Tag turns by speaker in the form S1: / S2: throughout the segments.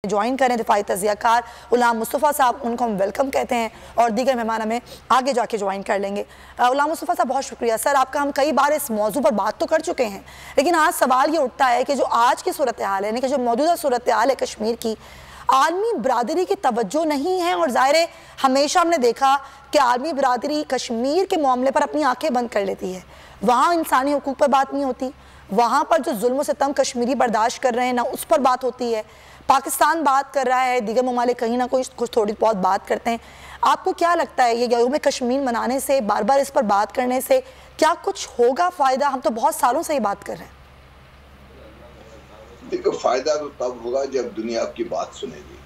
S1: Join करें दिफाई तज़ियाकार गुलाम मुस्तफ़ा साहब, उनको हम वेलकम कहते हैं और दीगर मेहमान हमें आगे जाके ज्वाइन कर लेंगे। गुलाम मुस्तफ़ा साहब बहुत शुक्रिया सर आपका। हम कई बार इस मौजू पर बात तो कर चुके हैं, लेकिन आज सवाल ये उठता है कि जो आज की सूरत हाल है, यानी कि जो मौजूदा सूरत हाल है कश्मीर की, आलमी बरादरी की तवज्जो नहीं है। और ज़ाहिर है हमेशा हमने देखा कि आलमी बरादरी कश्मीर के मामले पर अपनी आंखें बंद कर लेती है। वहाँ इंसानी हकूक़ पर बात नहीं होती, वहाँ पर जो जुल्म सितम कश्मीरी बर्दाश्त कर रहे हैं ना उस पर बात होती है। पाकिस्तान बात कर रहा है, दीगर ममालिक कहीं ना कुछ थोड़ी बहुत बात करते हैं। आपको क्या लगता है ये यौम कश्मीर मनाने से, बार बार इस पर बात करने से क्या कुछ होगा फ़ायदा? हम तो बहुत सालों से ही बात कर रहे हैं।
S2: देखो, फायदा तो तब होगा जब दुनिया आपकी बात सुनेगी।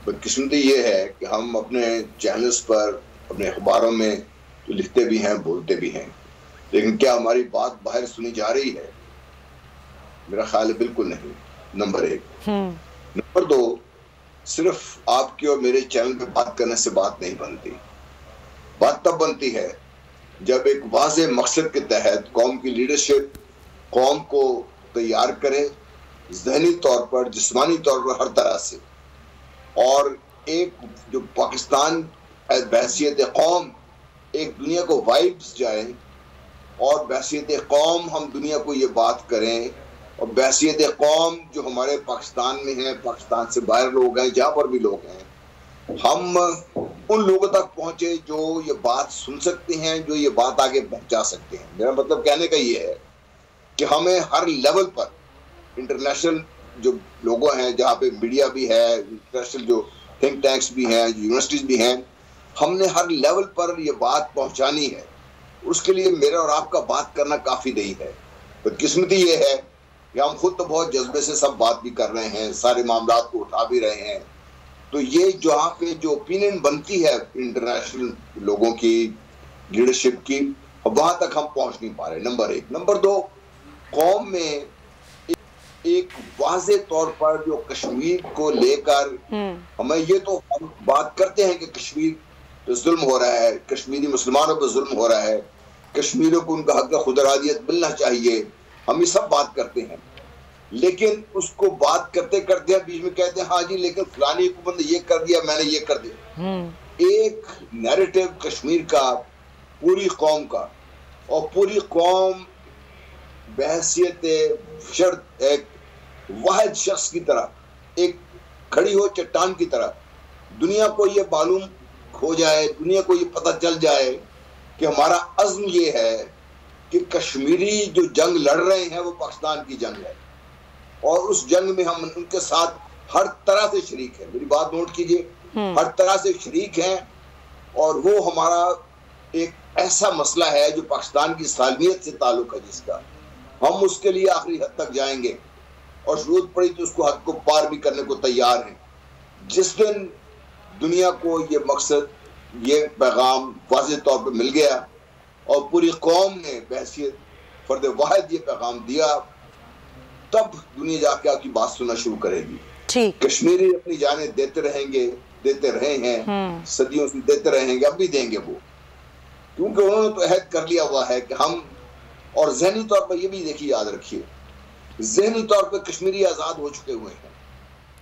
S2: बदकिस्मती ये है कि हम अपने चैनल्स पर, अपने अखबारों में तो लिखते भी हैं, बोलते भी हैं, लेकिन क्या हमारी बात बाहर सुनी जा रही है? मेरा ख्याल है बिल्कुल नहीं, नंबर एक। नंबर दो, सिर्फ आपके और मेरे चैनल पे बात करने से बात नहीं बनती। बात तब बनती है जब एक वाज़े मकसद के तहत कौम की लीडरशिप कौम को तैयार करे, ज़हनी तौर पर, जिस्मानी तौर पर, हर तरह से। और एक जो पाकिस्तान बहैसियत कौम एक दुनिया को वाइब्स जाए, और बहैसियत कौम हम दुनिया को ये बात करें, और बहैसियत कौम जो हमारे पाकिस्तान में है, पाकिस्तान से बाहर लोग हैं, जहाँ पर भी लोग हैं, हम उन लोगों तक पहुँचे जो ये बात सुन सकते हैं, जो ये बात आगे पहुँचा सकते हैं। मेरा मतलब कहने का ये है कि हमें हर लेवल पर, इंटरनेशनल जो लोग हैं, जहाँ पे मीडिया भी है, इंटरनेशनल जो थिंक टैंक्स भी हैं, जो यूनिवर्सिटीज़ भी हैं, हमने हर लेवल पर ये बात पहुँचानी है। उसके लिए मेरा और आपका बात करना काफ़ी नहीं है। बदकिस्मती ये है कि हम खुद तो बहुत जज्बे से सब बात भी कर रहे हैं, सारे मामलात को उठा भी रहे हैं, तो ये जहाँ पे जो ओपिनियन बनती है इंटरनेशनल लोगों की, लीडरशिप की, वहाँ तक हम पहुँच नहीं पा रहे, नंबर एक। नंबर दो, कौम में एक वाज़े तौर पर जो कश्मीर को लेकर हमें ये तो हम बात करते हैं कि कश्मीर पे जुल्म हो रहा है, कश्मीरी मुसलमानों पे जुल्म हो रहा है, कश्मीरियों को उनका हक खुदरादियत मिलना चाहिए, हम ये सब बात करते हैं। लेकिन उसको बात करते करते बीच में कहते हैं हाँ जी लेकिन फलानी हुकूमत ने ये कर दिया, मैंने ये कर दिया। एक नैरेटिव कश्मीर का, पूरी कौम का, और पूरी कौम बहैसियत शर्त एक वाहिद शख्स की तरह एक खड़ी हो, चट्टान की तरह। दुनिया को ये मालूम हो जाए, दुनिया को ये पता चल जाए कि हमारा अज़्म ये है कि कश्मीरी जो जंग लड़ रहे हैं वो पाकिस्तान की जंग है, और उस जंग में हम उनके साथ हर तरह से शरीक हैं। मेरी बात नोट कीजिए, हर तरह से शरीक हैं, और वो हमारा एक ऐसा मसला है जो पाकिस्तान की सालमियत से ताल्लुक है, जिसका हम उसके लिए आखिरी हद तक जाएंगे, और जरूरत पड़ी तो उसको हद को पार भी करने को तैयार हैं। जिस दिन दुनिया को ये मकसद, ये पैगाम वाज़ेह तौर पर मिल गया और पूरी कौम ने बहैसियत फर्द वाहिद ये पैगाम दिया, तब दुनिया जाके आपकी बात सुनना शुरू करेगी। कश्मीरी अपनी जानें देते रहेंगे, देते रहे हैं, सदियों से देते रहेंगे, अब भी देंगे वो, क्योंकि उन्होंने तो अहद कर लिया हुआ है कि हम। और ज़हनी तौर पर ये भी देखिए, याद रखिए, ज़हनी तौर पर कश्मीरी आज़ाद हो चुके हुए हैं।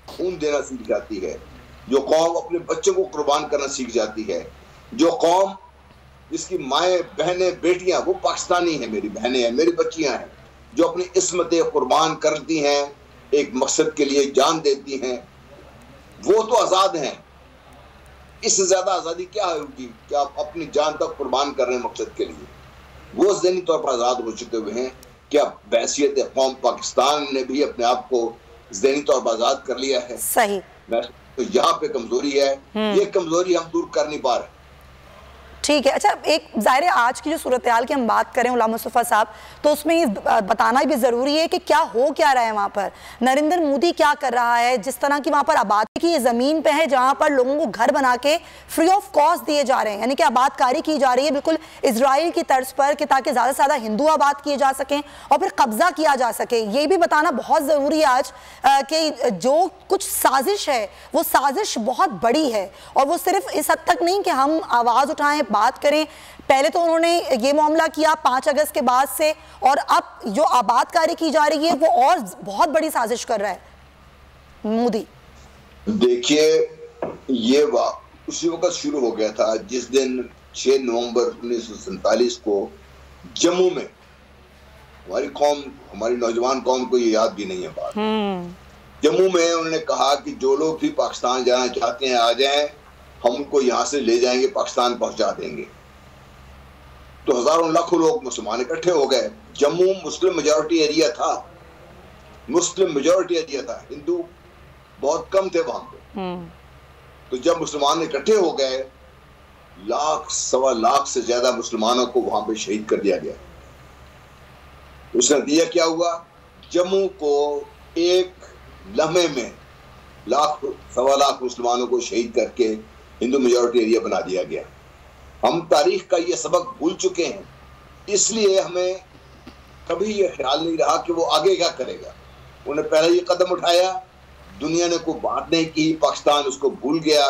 S2: खून देना सीख जाती है जो कौम, अपने बच्चों को कुर्बान करना सीख जाती है जो कौम, जिसकी माएँ, बहनें, बेटियां वो पाकिस्तानी हैं, मेरी बहनें हैं, मेरी बच्चियां हैं, जो अपनी इस्मतें कुर्बान करती हैं, एक मकसद के लिए जान देती हैं, वो तो आज़ाद हैं। इससे ज़्यादा आज़ादी क्या होगी कि आप अपनी जान तक कुर्बान कर रहे हैं मकसद के लिए। वो ज़हनी तौर पर आज़ाद हो चुके हुए हैं। क्या बहैसियत कौम पाकिस्तान ने भी अपने आप को ज़हनी तौर पर आज़ाद कर लिया है?
S1: सही।
S2: तो यहाँ पे कमजोरी है, ये कमजोरी हम दूर कर नहीं पा रहे।
S1: ठीक है। अच्छा, एक ज़ाहिर है आज की जो सूरत हाल की हम बात करें गुलाम मुस्तफ़ा साहब, तो उसमें ये बताना भी ज़रूरी है कि क्या हो क्या रहा है वहाँ पर, नरेंद्र मोदी क्या कर रहा है, जिस तरह की वहाँ पर आबादी की ज़मीन पे है जहाँ पर लोगों को घर बना के फ्री ऑफ कॉस्ट दिए जा रहे हैं, यानी कि आबादकारी की जा रही है बिल्कुल इजराइल की तर्ज पर, कि ताकि ज़्यादा से ज़्यादा हिंदू आबाद किए जा सकें और फिर कब्जा किया जा सके। ये भी बताना बहुत ज़रूरी है आज कि जो कुछ साजिश है वो साजिश बहुत बड़ी है, और वो सिर्फ इस हद तक नहीं कि हम आवाज़ उठाएं, बात करें। पहले तो उन्होंने ये मामला किया 5 अगस्त के बाद से, और अब जो आबादकारी की जा रही है वो और बहुत बड़ी साजिश कर रहा है। मोदी?
S2: देखिए, ये उसी वक्त शुरू हो गया था जिस दिन 6 नवंबर 1947 को जम्मू में हमारी नौजवान कौम को ये याद भी नहीं है बात। जम्मू में उन्होंने कहा कि जो लोग भी पाकिस्तान जाना चाहते हैं आ जाएं, हम उनको यहाँ से ले जाएंगे, पाकिस्तान पहुंचा देंगे। तो हजारों लाखों लोग मुसलमान इकट्ठे हो गए। जम्मू मुस्लिम मेजॉरिटी एरिया था, हिंदू बहुत कम थे वहां पे। तो जब मुसलमान इकट्ठे हो गए, लाख सवा लाख से ज्यादा मुसलमानों को वहां पे शहीद कर दिया गया। उसका नतीजा क्या हुआ? जम्मू को एक लम्हे में लाख सवा लाख मुसलमानों को शहीद करके हिंदू मेजॉरिटी एरिया बना दिया गया। हम तारीख का ये सबक भूल चुके हैं, इसलिए हमें कभी ये ख्याल नहीं रहा कि वो आगे क्या करेगा। उन्होंने पहले ये कदम उठाया, दुनिया ने कोई बात नहीं की, पाकिस्तान उसको भूल गया।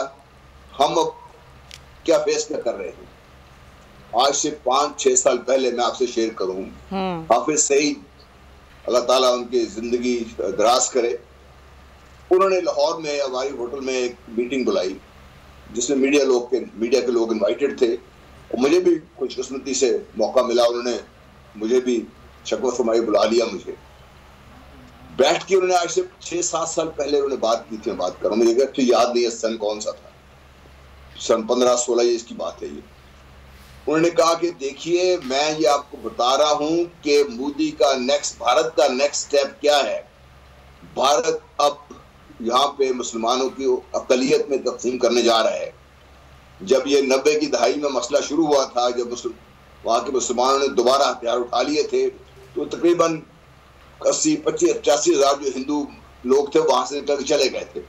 S2: हम अब क्या फैसला कर रहे हैं? आज से 5-6 साल पहले मैं आपसे शेयर करूं, हाफिज सईद, अल्लाह ताला उनकी जिंदगी दराज करे, उन्होंने लाहौर में हमारी होटल में एक मीटिंग बुलाई जिसमें मीडिया के लोग इनवाइटेड थे, और मुझे भी खुशकिस्मती से मौका मिला। उन्होंने मुझे भी शक्व फरमाई बुला लिया। मुझे बैठ के उन्होंने आज से 6-7 साल पहले उन्होंने बात की थी। मैं बात करूं, मुझे तो याद नहीं है सन कौन सा था, सन 15-16 इसकी बात है ये। उन्होंने कहा कि देखिए, मैं ये आपको बता रहा हूं कि मोदी का भारत का नेक्स्ट स्टेप क्या है। भारत अब यहाँ पे मुसलमानों की अकलियत में तकसीम करने जा रहा है। जब ये 90 की दहाई में मसला शुरू हुआ था, जब वहां के मुसलमानों ने दोबारा हथियार उठा लिए थे, तो तकरीबन 80-85 हजार जो हिंदू लोग थे वहां से निकल चले गए थे।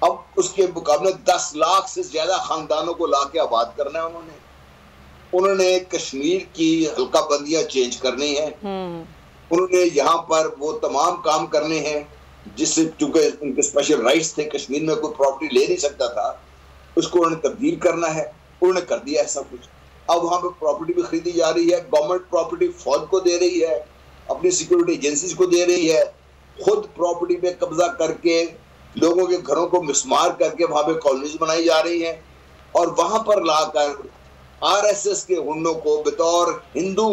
S2: अब उसके मुकाबले 10 लाख से ज्यादा खानदानों को लाके आबाद करना है उन्होंने कश्मीर की हल्का बंदियां चेंज करनी है। उन्होंने यहाँ पर वो तमाम काम करने हैं जिससे, चूंकि उनके स्पेशल राइट्स थे, कश्मीर में कोई प्रॉपर्टी ले नहीं सकता था, उसको उन्होंने तब्दील करना है। उन्होंने कर दिया है सब कुछ। अब वहां पे प्रॉपर्टी भी खरीदी जा रही है, गवर्नमेंट प्रॉपर्टी फौज को दे रही है, अपनी सिक्योरिटी एजेंसीज को दे रही है, खुद प्रॉपर्टी पे कब्जा करके लोगों के घरों को मिसमार करके वहां पे कॉलोनीज बनाई जा रही हैं, और वहां पर लाकर आरएसएस के हुंडों को बतौर हिंदू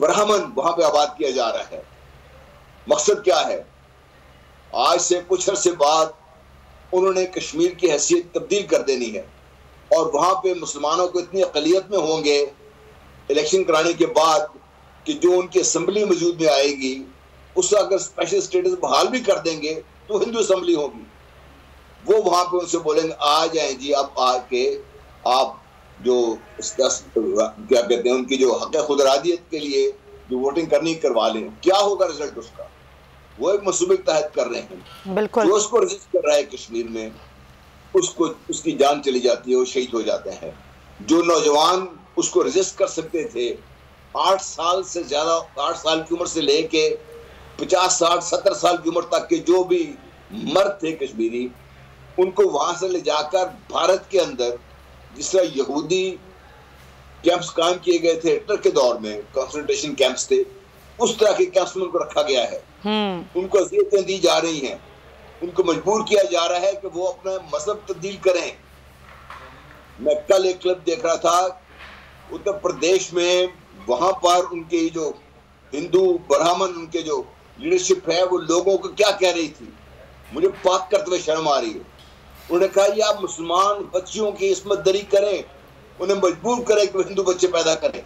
S2: ब्राह्मण वहां पे आबाद किया जा रहा है। मकसद क्या है? आज से कुछ अर्से बाद उन्होंने कश्मीर की हैसियत तब्दील कर देनी है, और वहां पे मुसलमानों को इतनी अकलियत में होंगे इलेक्शन कराने के बाद कि जो उनकी असेंबली वजूद में आएगी, उसका अगर स्पेशल स्टेटस बहाल भी कर देंगे तो हिंदू असेंबली होगी। वो वहां पे उनसे बोलेंगे आ जाएं जी, आप आके आप जो क्या कहते हैं उनकी जो हक खुदरादियत के लिए जो वोटिंग करनी करवा लें। क्या होगा रिजल्ट उसका? वो एक मसूबे के तहत कर रहे हैं। बिल्कुल। जो उसको रजिस्ट कर रहा है कश्मीर में, उसको उसकी जान चली जाती है, वो शहीद हो जाते हैं। जो नौजवान उसको रजिस्ट कर सकते थे, 8 साल से ज्यादा, 8 साल की उम्र से लेके 50, 60, 70 साल की उम्र तक के जो भी मर्द थे कश्मीरी, उनको वहां से ले जाकर भारत के अंदर, जिस तरह यहूदी कैंप्स कायम किए गए थे हिटलर के दौर में, कंसंट्रेशन कैंप्स थे, उस तरह के कैंप्स में उनको रखा गया है। उनको अज़ियतें दी जा रही हैं, उनको मजबूर किया जा रहा है कि वो अपना मजहब तब्दील करें। मैं कल एक क्लिप देख रहा था उत्तर प्रदेश में, वहां पर उनके जो हिंदू ब्राह्मण उनके जो लीडरशिप है वो लोगों को क्या कह रही थी, मुझे बात करते हुए शर्म आ रही है। उन्होंने कहा ये आप मुसलमान बच्चियों की इस्मत दरी करें, उन्हें मजबूर करें कि वो हिंदू बच्चे पैदा करें।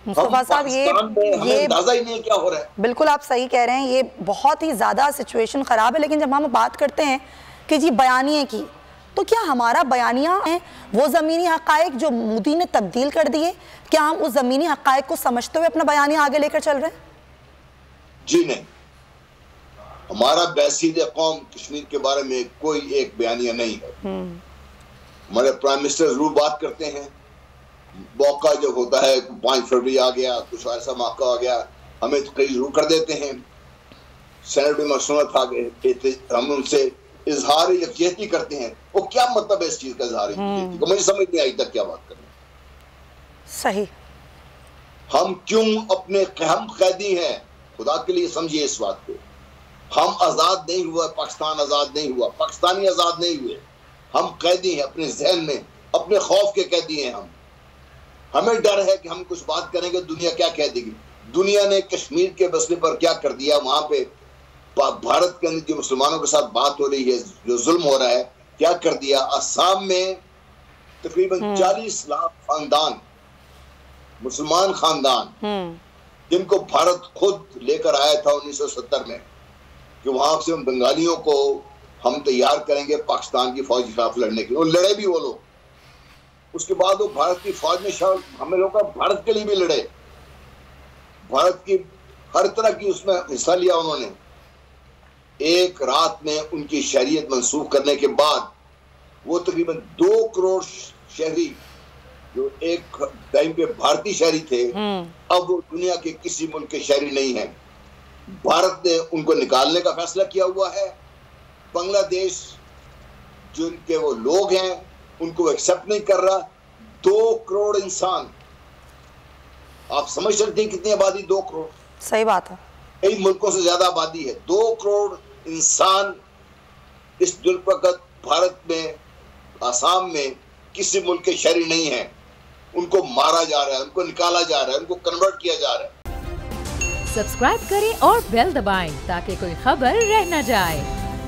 S1: मुस्तफा साहब, ये
S2: अंदाजा ही नहीं क्या हो रहा है।
S1: बिल्कुल आप सही कह रहे हैं, ये बहुत ही ज़्यादा सिचुएशन ख़राब है। लेकिन जब हम बात करते हैं कि जी बयानिए की, तो क्या हमारा बयानिया है वो ज़मीनी हक़ाइक़ जो मोदी ने तब्दील कर दिए, क्या हम उस ज़मीनी हक़ाइक़ को समझते हुए अपना बयानिया आगे लेकर चल रहे हैं?
S2: जी नहीं, हमारा बैसीद कौम कश्मीर के बारे में कोई एक बयानिया नहीं है। हमारे प्राइम मिनिस्टर जरूर बात करते हैं, मौका जब होता है 5 फरवरी आ गया, कुछ ऐसा मौका आ गया, हमें तो कई जरूर कर देते हैं। सेनेट में मसनत आ गए, हम उनसे इजहार यकजहती करते हैं। वो क्या मतलब है इस चीज का इजहार यकजहती का? मुझे समझ नहीं आई तक क्या बात कर रहे हैं।
S1: सही।
S2: हम क्यों अपने हम कैदी हैं, खुदा के लिए समझिए इस बात को। हम आजाद नहीं हुआ, पाकिस्तान आजाद नहीं हुआ, पाकिस्तानी आजाद नहीं हुए। हम कैदी हैं अपने जहन में, अपने खौफ के कैदी हैं हम। हमें डर है कि हम कुछ बात करेंगे दुनिया क्या कह देगी। दुनिया ने कश्मीर के मसले पर क्या कर दिया, वहां पे भारत के अंदर जो मुसलमानों के साथ बात हो रही है, जो जुल्म हो रहा है, क्या कर दिया। असम में तकरीबन 40 लाख खानदान, मुसलमान खानदान, जिनको भारत खुद लेकर आया था 1970 में कि वहां से उन बंगालियों को हम तैयार करेंगे पाकिस्तान की फौज के खिलाफ लड़ने के लिए, और लड़े भी वो लोग। उसके बाद वो भारत की फौज में शामिल, हमें लोग भारत के लिए भी लड़े, भारत की हर तरह की उसमें हिस्सा लिया उन्होंने। एक रात में उनकी शरीयत मंसूख करने के बाद वो तकरीबन 2 करोड़ शहरी जो एक टाइम पे भारतीय शहरी थे, अब वो दुनिया के किसी मुल्क के शहरी नहीं हैं। भारत ने उनको निकालने का फैसला किया हुआ है। बांग्लादेश जो उनके वो लोग हैं उनको एक्सेप्ट नहीं कर रहा। 2 करोड़ इंसान, आप समझ सकते हैं कितनी आबादी, 2 करोड़।
S1: सही बात है,
S2: कई मुल्कों से ज्यादा आबादी है। 2 करोड़ इंसान इस वक्त भारत में, आसाम में किसी मुल्क के शहरी नहीं है। उनको मारा जा रहा है, उनको निकाला जा रहा है, उनको कन्वर्ट किया जा रहा है।
S3: सब्सक्राइब करें और बेल दबाएं ताकि कोई खबर रह न जाए।